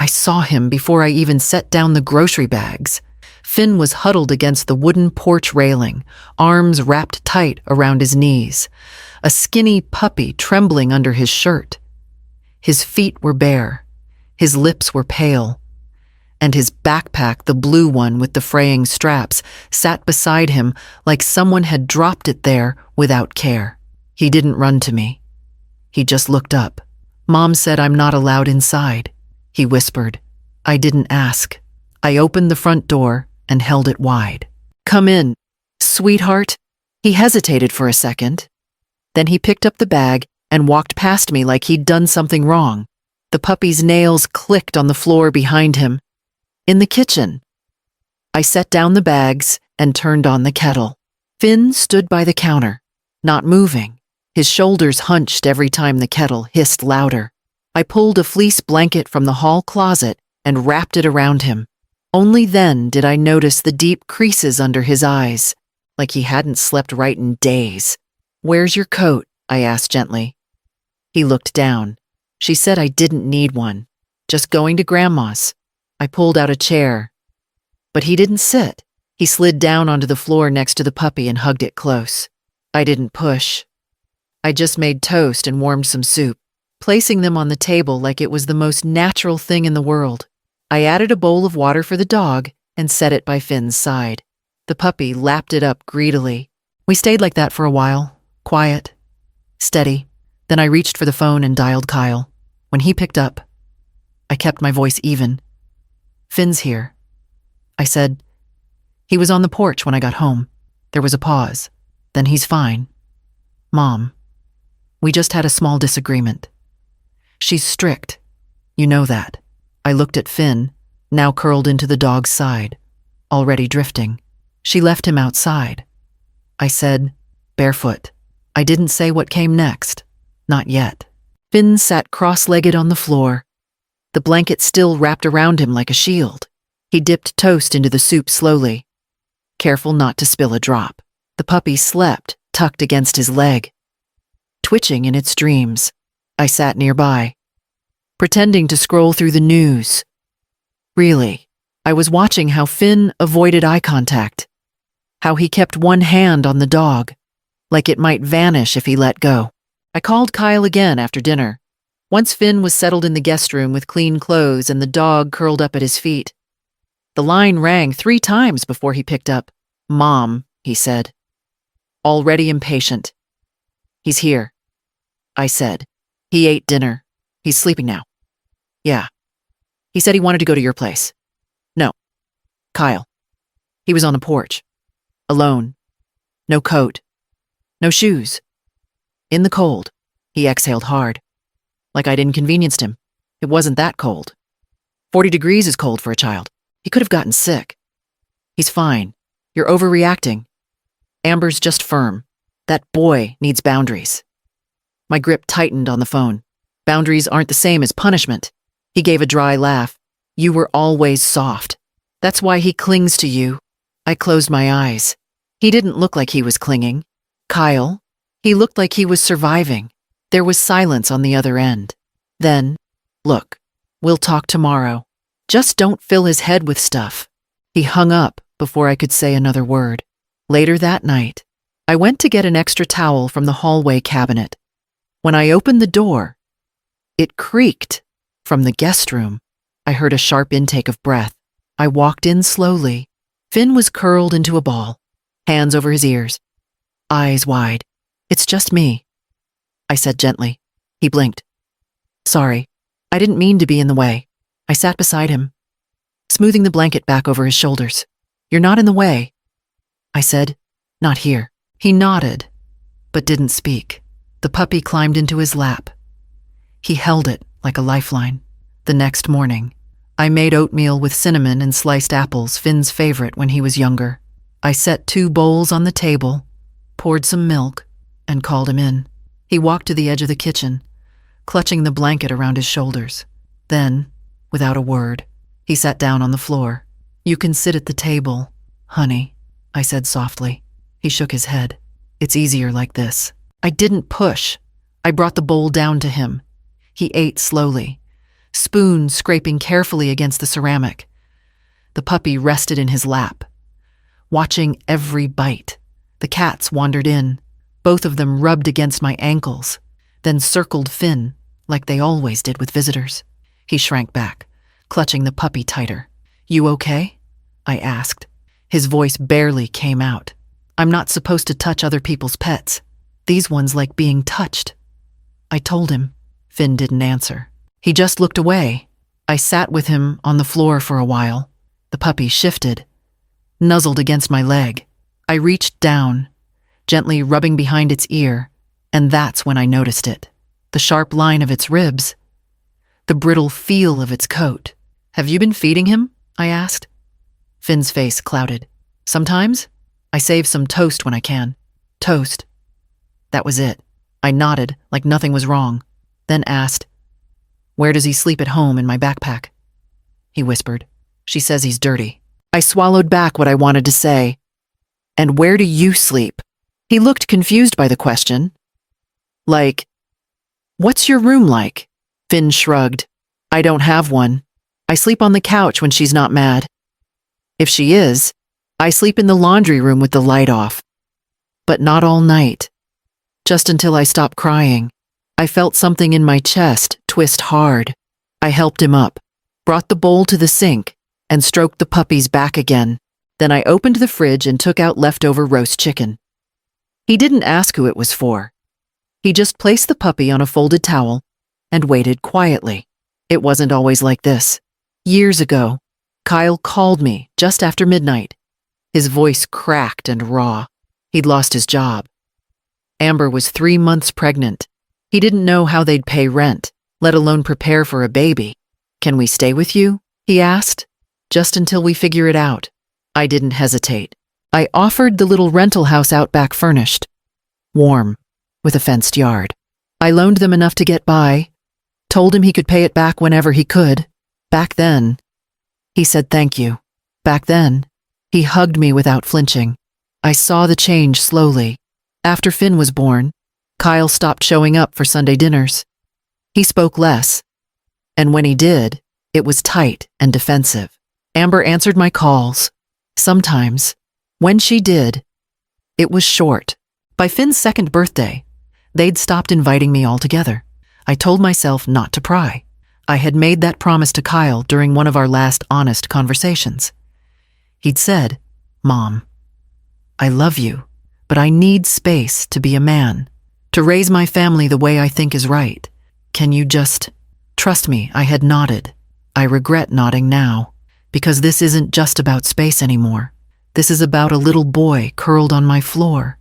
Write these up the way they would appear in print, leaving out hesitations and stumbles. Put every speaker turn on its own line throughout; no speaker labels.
I saw him before I even set down the grocery bags. Finn was huddled against the wooden porch railing, arms wrapped tight around his knees, a skinny puppy trembling under his shirt. His feet were bare, his lips were pale, and his backpack, the blue one with the fraying straps, sat beside him like someone had dropped it there without care. He didn't run to me. He just looked up. "Mom said I'm not allowed inside," he whispered. I didn't ask. I opened the front door and held it wide. "Come in, sweetheart." He hesitated for a second. Then he picked up the bag and walked past me like he'd done something wrong. The puppy's nails clicked on the floor behind him. "In the kitchen." I set down the bags and turned on the kettle. Finn stood by the counter, not moving, his shoulders hunched every time the kettle hissed louder. I pulled a fleece blanket from the hall closet and wrapped it around him. Only then did I notice the deep creases under his eyes, like he hadn't slept right in days. "Where's your coat?" I asked gently. He looked down. "She said I didn't need one. Just going to Grandma's." I pulled out a chair. But he didn't sit. He slid down onto the floor next to the puppy and hugged it close. I didn't push. I just made toast and warmed some soup, placing them on the table like it was the most natural thing in the world. I added a bowl of water for the dog and set it by Finn's side. The puppy lapped it up greedily. We stayed like that for a while, quiet, steady. Then I reached for the phone and dialed Kyle. When he picked up, I kept my voice even. "Finn's here," I said. "He was on the porch when I got home." There was a pause. "Then he's fine. Mom, we just had a small disagreement. She's strict. You know that." I looked at Finn, now curled into the dog's side, already drifting. "She left him outside." I said, "Barefoot." I didn't say what came next. Not yet. Finn sat cross-legged on the floor, the blanket still wrapped around him like a shield. He dipped toast into the soup slowly, careful not to spill a drop. The puppy slept, tucked against his leg, twitching in its dreams. I sat nearby, pretending to scroll through the news. Really, I was watching how Finn avoided eye contact, how he kept one hand on the dog, like it might vanish if he let go. I called Kyle again after dinner. Once Finn was settled in the guest room with clean clothes and the dog curled up at his feet. The line rang 3 times before he picked up. "Mom," he said, already impatient. "He's here," I said. "He ate dinner. He's sleeping now." "Yeah." "He said he wanted to go to your place." "No." "Kyle." "He was on the porch. Alone. No coat. No shoes. In the cold." He exhaled hard, like I'd inconvenienced him. It wasn't that cold. 40 degrees is cold for a child. He could have gotten sick. "He's fine. You're overreacting. Amber's just firm. That boy needs boundaries." My grip tightened on the phone. "Boundaries aren't the same as punishment." He gave a dry laugh. "You were always soft. That's why he clings to you." I closed my eyes. He didn't look like he was clinging. Kyle, he looked like he was surviving. There was silence on the other end. Then, "Look, we'll talk tomorrow. Just don't fill his head with stuff." He hung up before I could say another word. Later that night, I went to get an extra towel from the hallway cabinet. When I opened the door, it creaked. From the guest room, I heard a sharp intake of breath. I walked in slowly. Finn was curled into a ball, hands over his ears, eyes wide. "It's just me," I said gently. He blinked. "Sorry, I didn't mean to be in the way." I sat beside him, smoothing the blanket back over his shoulders. "You're not in the way," I said. "Not here." He nodded, but didn't speak. The puppy climbed into his lap. He held it like a lifeline. The next morning, I made oatmeal with cinnamon and sliced apples, Finn's favorite when he was younger. I set 2 bowls on the table, poured some milk, and called him in. He walked to the edge of the kitchen, clutching the blanket around his shoulders. Then, without a word, he sat down on the floor. "You can sit at the table, honey," I said softly. He shook his head. "It's easier like this." I didn't push. I brought the bowl down to him. He ate slowly, spoon scraping carefully against the ceramic. The puppy rested in his lap, watching every bite. The cats wandered in. Both of them rubbed against my ankles, then circled Finn, like they always did with visitors. He shrank back, clutching the puppy tighter. "You okay?" I asked. His voice barely came out. "I'm not supposed to touch other people's pets. These ones like being touched." I told him. Finn didn't answer. He just looked away. I sat with him on the floor for a while. The puppy shifted, nuzzled against my leg. I reached down, gently rubbing behind its ear, and that's when I noticed it. The sharp line of its ribs, the brittle feel of its coat. "Have you been feeding him?" I asked. Finn's face clouded. "Sometimes. I save some toast when I can." "Toast." That was it. I nodded like nothing was wrong, then asked, "Where does he sleep at home in my backpack?" He whispered, "She says he's dirty." I swallowed back what I wanted to say. "And where do you sleep?" He looked confused by the question. Like, "What's your room like?" Finn shrugged. "I don't have one. I sleep on the couch when she's not mad. If she is, I sleep in the laundry room with the light off. But not all night. Just until I stop crying." I felt something in my chest twist hard. I helped him up, brought the bowl to the sink, and stroked the puppy's back again. Then I opened the fridge and took out leftover roast chicken. He didn't ask who it was for. He just placed the puppy on a folded towel and waited quietly. It wasn't always like this. Years ago, Kyle called me just after midnight. His voice cracked and raw. He'd lost his job. Amber was 3 months pregnant. He didn't know how they'd pay rent, let alone prepare for a baby. "Can we stay with you?" he asked. "Just until we figure it out." I didn't hesitate. I offered the little rental house out back furnished, warm, with a fenced yard. I loaned them enough to get by, told him he could pay it back whenever he could. Back then, he said thank you. Back then, he hugged me without flinching. I saw the change slowly. After Finn was born, Kyle stopped showing up for Sunday dinners. He spoke less, and when he did, it was tight and defensive. Amber answered my calls. Sometimes, when she did, it was short. By Finn's 2nd birthday, they'd stopped inviting me altogether. I told myself not to pry. I had made that promise to Kyle during one of our last honest conversations. He'd said, "Mom, I love you, but I need space to be a man, to raise my family the way I think is right. Can you just trust me?" I had nodded. I regret nodding now, because this isn't just about space anymore. This is about a little boy curled on my floor,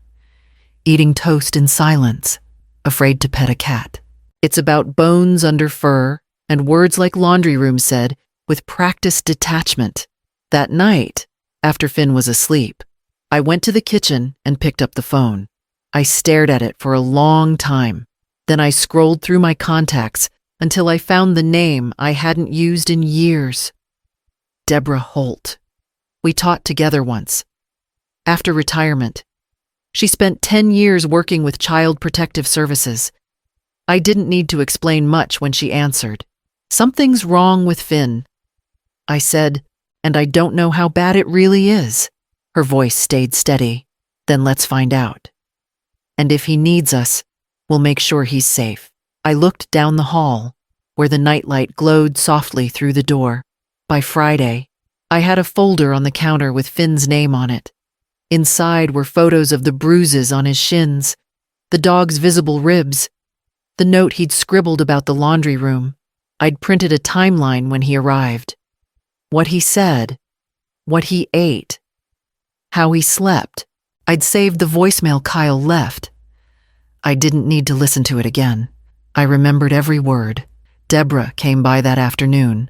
eating toast in silence, afraid to pet a cat. It's about bones under fur and words like laundry room said with practiced detachment. That night, after Finn was asleep, I went to the kitchen and picked up the phone. I stared at it for a long time. Then I scrolled through my contacts until I found the name I hadn't used in years. Deborah Holt. We taught together once. After retirement, she spent 10 years working with Child Protective Services. I didn't need to explain much when she answered. "Something's wrong with Finn," I said, "and I don't know how bad it really is." Her voice stayed steady. "Then let's find out. And if he needs us, we'll make sure he's safe." I looked down the hall, where the nightlight glowed softly through the door. By Friday, I had a folder on the counter with Finn's name on it. Inside were photos of the bruises on his shins, the dog's visible ribs, the note he'd scribbled about the laundry room. I'd printed a timeline when he arrived. What he said, what he ate, how he slept. I'd saved the voicemail Kyle left. I didn't need to listen to it again. I remembered every word. Deborah came by that afternoon,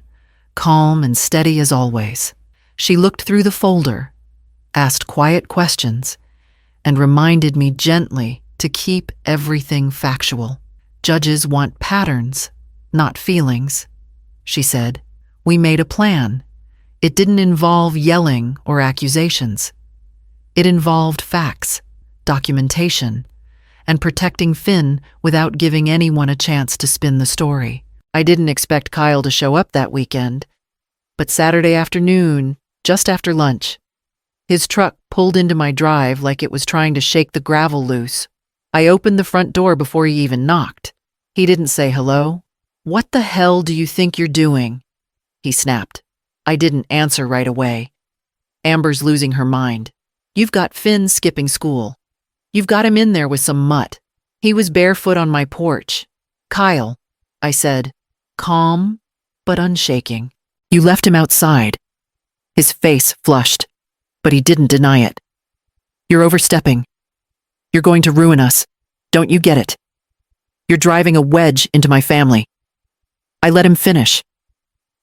calm and steady as always. She looked through the folder, asked quiet questions, and reminded me gently to keep everything factual. "Judges want patterns, not feelings," she said. "We made a plan. It didn't involve yelling or accusations. It involved facts, documentation, and protecting Finn without giving anyone a chance to spin the story." I didn't expect Kyle to show up that weekend, but Saturday afternoon, just after lunch, his truck pulled into my drive like it was trying to shake the gravel loose. I opened the front door before he even knocked. He didn't say hello. "What the hell do you think you're doing?" he snapped. I didn't answer right away. "Amber's losing her mind. You've got Finn skipping school. You've got him in there with some mutt. He was barefoot on my porch." "Kyle," I said, calm but unshaking. "You left him outside." His face flushed, but he didn't deny it. "You're overstepping. You're going to ruin us. Don't you get it? You're driving a wedge into my family." I let him finish.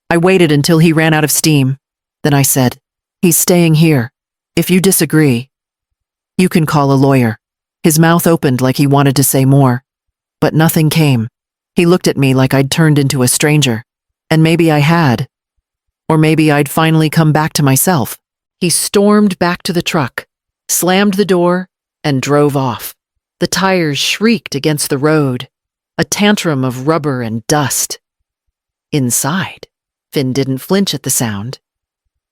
I waited until he ran out of steam. Then I said, "He's staying here. If you disagree, you can call a lawyer." His mouth opened like he wanted to say more, but nothing came. He looked at me like I'd turned into a stranger. And maybe I had. Or maybe I'd finally come back to myself. He stormed back to the truck, slammed the door, and drove off. The tires shrieked against the road, a tantrum of rubber and dust. Inside, Finn didn't flinch at the sound.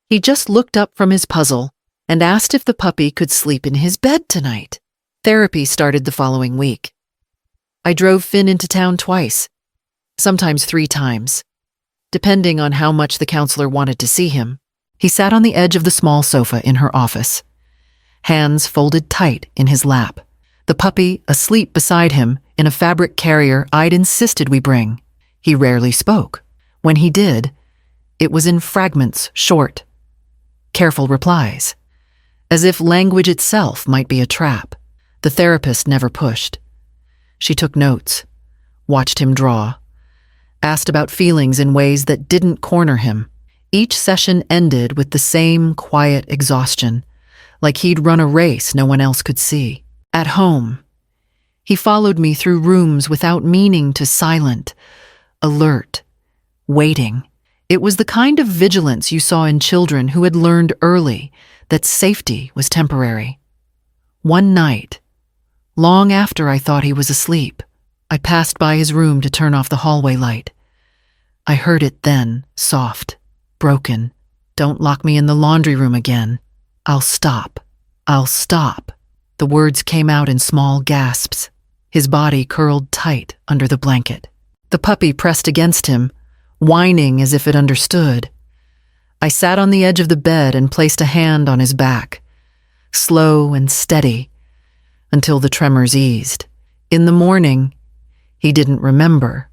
He just looked up from his puzzle and asked if the puppy could sleep in his bed tonight. Therapy started the following week. I drove Finn into town twice, sometimes 3 times, depending on how much the counselor wanted to see him. He sat on the edge of the small sofa in her office, hands folded tight in his lap, the puppy asleep beside him in a fabric carrier I'd insisted we bring. He rarely spoke. When he did, it was in fragments, short, careful replies, as if language itself might be a trap. The therapist never pushed. She took notes, watched him draw, asked about feelings in ways that didn't corner him. Each session ended with the same quiet exhaustion, like he'd run a race no one else could see. At home, he followed me through rooms without meaning to, silent, alert, waiting. It was the kind of vigilance you saw in children who had learned early that safety was temporary. One night, long after I thought he was asleep, I passed by his room to turn off the hallway light. I heard it then, soft, broken. "Don't lock me in the laundry room again. I'll stop. I'll stop." The words came out in small gasps. His body curled tight under the blanket. The puppy pressed against him, whining as if it understood. I sat on the edge of the bed and placed a hand on his back, slow and steady, until the tremors eased. In the morning, he didn't remember,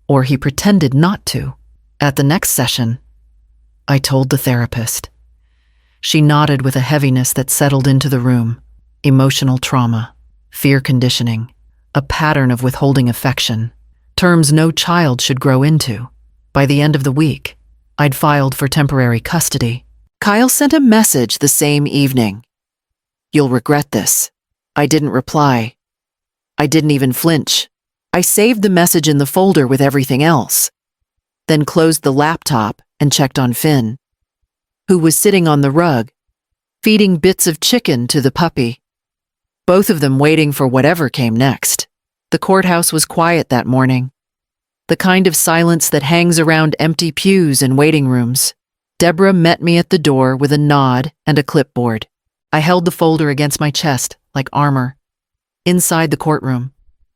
or he pretended not to. At the next session, I told the therapist. She nodded with a heaviness that settled into the room. Emotional trauma, fear conditioning, a pattern of withholding affection, terms no child should grow into. By the end of the week, I'd filed for temporary custody. Kyle sent a message the same evening. "You'll regret this." I didn't reply. I didn't even flinch. I saved the message in the folder with everything else, then closed the laptop and checked on Finn, who was sitting on the rug, feeding bits of chicken to the puppy, both of them waiting for whatever came next. The courthouse was quiet that morning, the kind of silence that hangs around empty pews and waiting rooms. Deborah met me at the door with a nod and a clipboard. I held the folder against my chest like armor. Inside the courtroom,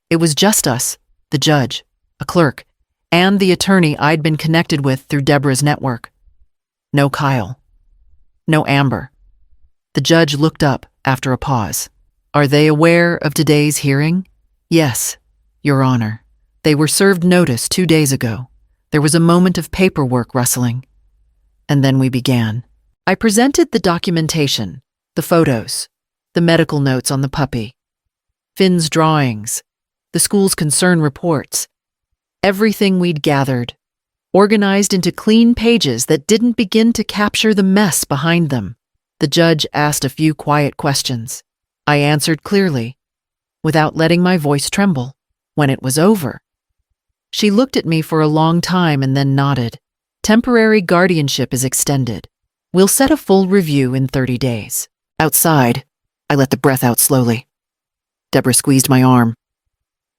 it was just us, the judge, a clerk, and the attorney I'd been connected with through Deborah's network. No Kyle. No Amber. The judge looked up after a pause. "Are they aware of today's hearing?" "Yes, Your Honor. They were served notice 2 days ago." There was a moment of paperwork rustling. And then we began. I presented the documentation, the photos, the medical notes on the puppy, Finn's drawings, the school's concern reports, everything we'd gathered, organized into clean pages that didn't begin to capture the mess behind them. The judge asked a few quiet questions. I answered clearly, without letting my voice tremble. When it was over, she looked at me for a long time and then nodded. "Temporary guardianship is extended. We'll set a full review in 30 days. Outside, I let the breath out slowly. Deborah squeezed my arm.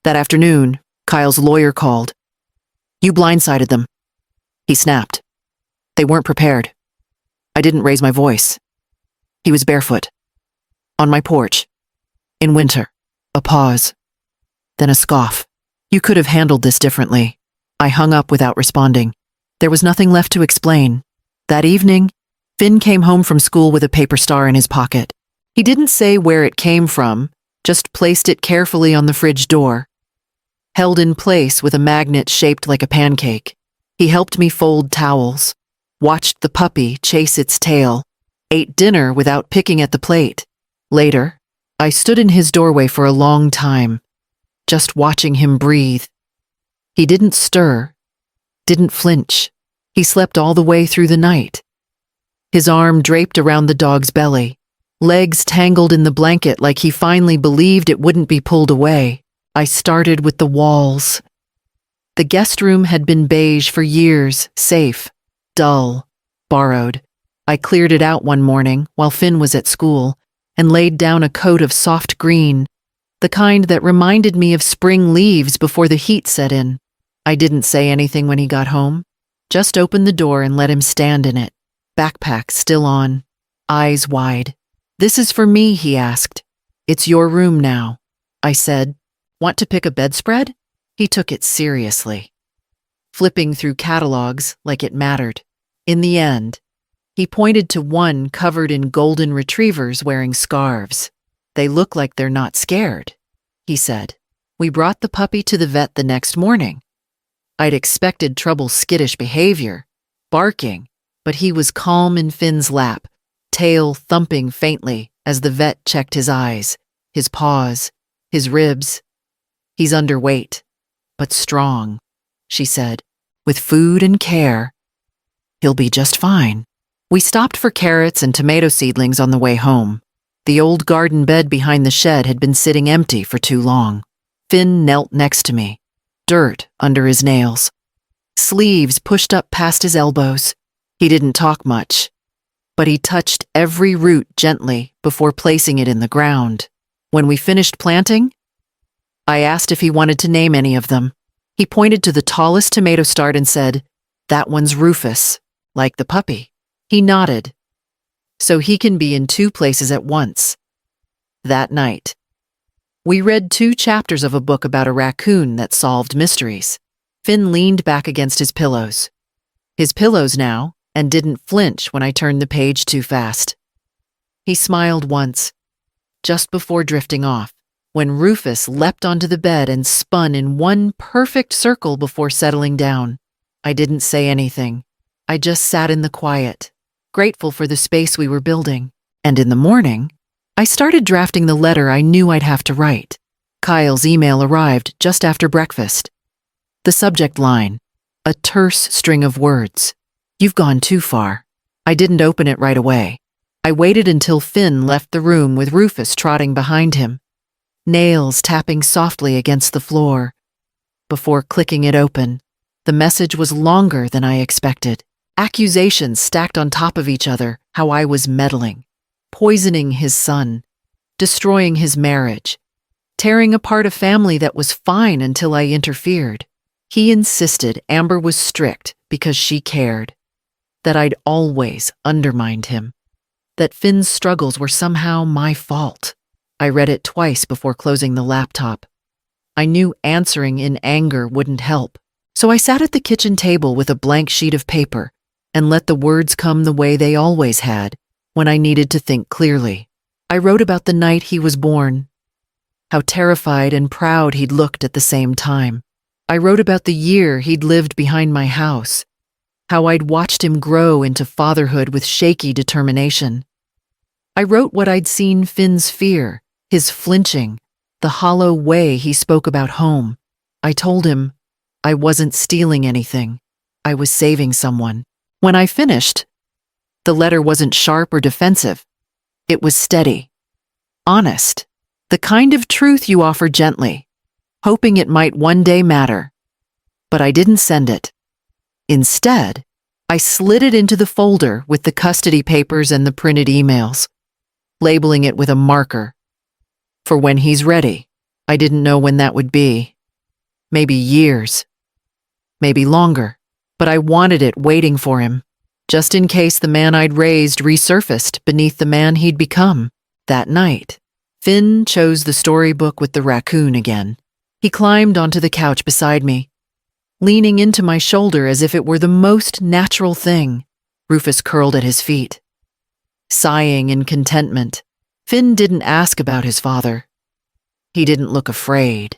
That afternoon, Kyle's lawyer called. You blindsided them, he snapped. They weren't prepared. I didn't raise my voice. He was barefoot. On my porch. In winter. A pause. Then a scoff. You could have handled this differently. I hung up without responding. There was nothing left to explain. That evening, Finn came home from school with a paper star in his pocket. He didn't say where it came from, just placed it carefully on the fridge door. Held in place with a magnet shaped like a pancake. He helped me fold towels, watched the puppy chase its tail, ate dinner without picking at the plate. Later, I stood in his doorway for a long time, just watching him breathe. He didn't stir, didn't flinch. He slept all the way through the night. His arm draped around the dog's belly, legs tangled in the blanket like he finally believed it wouldn't be pulled away. I started with the walls. The guest room had been beige for years, safe, dull, borrowed. I cleared it out one morning while Finn was at school and laid down a coat of soft green, the kind that reminded me of spring leaves before the heat set in. I didn't say anything when he got home, just opened the door and let him stand in it, backpack still on, eyes wide. This is for me, he asked. It's your room now. I said, want to pick a bedspread? He took it seriously, flipping through catalogs like it mattered. In the end, he pointed to one covered in golden retrievers wearing scarves. They look like they're not scared, he said. We brought the puppy to the vet the next morning. I'd expected Trouble's skittish behavior, barking, but he was calm in Finn's lap, tail thumping faintly as the vet checked his eyes, his paws, his ribs. He's underweight, but strong, she said. With food and care, he'll be just fine. We stopped for carrots and tomato seedlings on the way home. The old garden bed behind the shed had been sitting empty for too long. Finn knelt next to me, dirt under his nails, sleeves pushed up past his elbows. He didn't talk much, but he touched every root gently before placing it in the ground. When we finished planting, I asked if he wanted to name any of them. He pointed to the tallest tomato start and said, "That one's Rufus, like the puppy." He nodded. So he can be in two places at once. That night, we read 2 chapters of a book about a raccoon that solved mysteries. Finn leaned back against his pillows. His pillows now, and didn't flinch when I turned the page too fast. He smiled once, just before drifting off, when Rufus leapt onto the bed and spun in one perfect circle before settling down. I didn't say anything. I just sat in the quiet, grateful for the space we were building. And in the morning, I started drafting the letter I knew I'd have to write. Kyle's email arrived just after breakfast. The subject line, a terse string of words. You've gone too far. I didn't open it right away. I waited until Finn left the room with Rufus trotting behind him, nails tapping softly against the floor. Before clicking it open, the message was longer than I expected. Accusations stacked on top of each other, how I was meddling, poisoning his son, destroying his marriage, tearing apart a family that was fine until I interfered. He insisted Amber was strict because she cared, that I'd always undermined him, that Finn's struggles were somehow my fault. I read it twice before closing the laptop. I knew answering in anger wouldn't help, so I sat at the kitchen table with a blank sheet of paper and let the words come the way they always had, when I needed to think clearly. I wrote about the night he was born, how terrified and proud he'd looked at the same time. I wrote about the year he'd lived behind my house, how I'd watched him grow into fatherhood with shaky determination. I wrote what I'd seen Finn's fear, his flinching, the hollow way he spoke about home. I told him I wasn't stealing anything. I was saving someone. When I finished, the letter wasn't sharp or defensive. It was steady, honest, the kind of truth you offer gently, hoping it might one day matter. But I didn't send it. Instead, I slid it into the folder with the custody papers and the printed emails, labeling it with a marker. For when he's ready. I didn't know when that would be. Maybe years. maybe longer, but I wanted it waiting for him, just in case the man I'd raised resurfaced beneath the man he'd become. That night, Finn chose the storybook with the raccoon again. He climbed onto the couch beside me, leaning into my shoulder as if it were the most natural thing. Rufus curled at his feet, sighing in contentment. Finn didn't ask about his father. He didn't look afraid.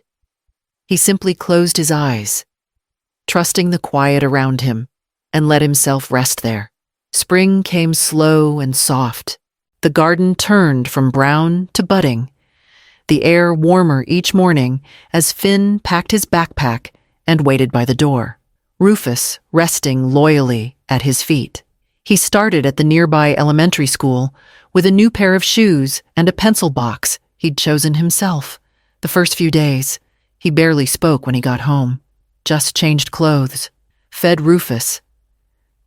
He simply closed his eyes, trusting the quiet around him, and let himself rest there. Spring came slow and soft. The garden turned from brown to budding, the air warmer each morning as Finn packed his backpack and waited by the door, Rufus resting loyally at his feet. He started at the nearby elementary school with a new pair of shoes and a pencil box he'd chosen himself. The first few days, he barely spoke when he got home, just changed clothes, fed Rufus,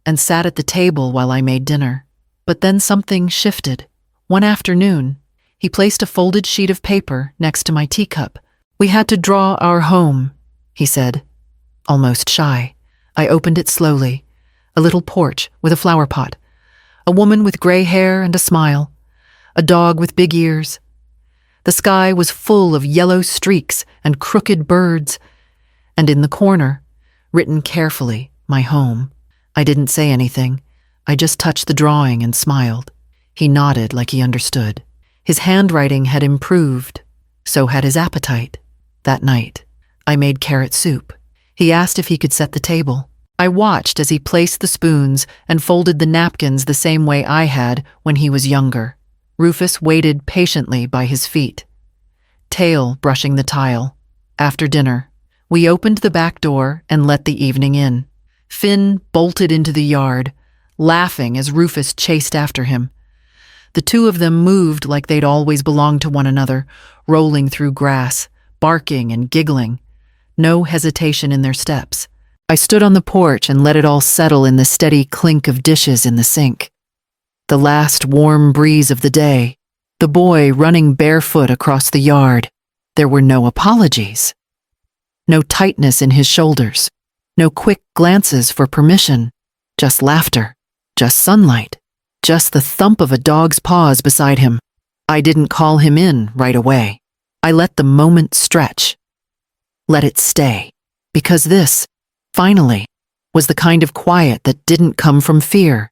and sat at the table while I made dinner. But then something shifted. One afternoon, he placed a folded sheet of paper next to my teacup. "We had to draw our home," he said, almost shy. I opened it slowly. A little porch with a flower pot, a woman with gray hair and a smile, a dog with big ears. The sky was full of yellow streaks and crooked birds, and in the corner, written carefully, my home. I didn't say anything. I just touched the drawing and smiled. He nodded like he understood. His handwriting had improved, so had his appetite. That night, I made carrot soup. He asked if he could set the table. I watched as he placed the spoons and folded the napkins the same way I had when he was younger. Rufus waited patiently by his feet, tail brushing the tile. After dinner, we opened the back door and let the evening in. Finn bolted into the yard, laughing as Rufus chased after him. The two of them moved like they'd always belonged to one another, rolling through grass, barking and giggling. No hesitation in their steps. I stood on the porch and let it all settle in the steady clink of dishes in the sink. The last warm breeze of the day, the boy running barefoot across the yard. There were no apologies, no tightness in his shoulders, no quick glances for permission, just laughter, just sunlight, just the thump of a dog's paws beside him. I didn't call him in right away. I let the moment stretch, let it stay, because this, finally, was the kind of quiet that didn't come from fear.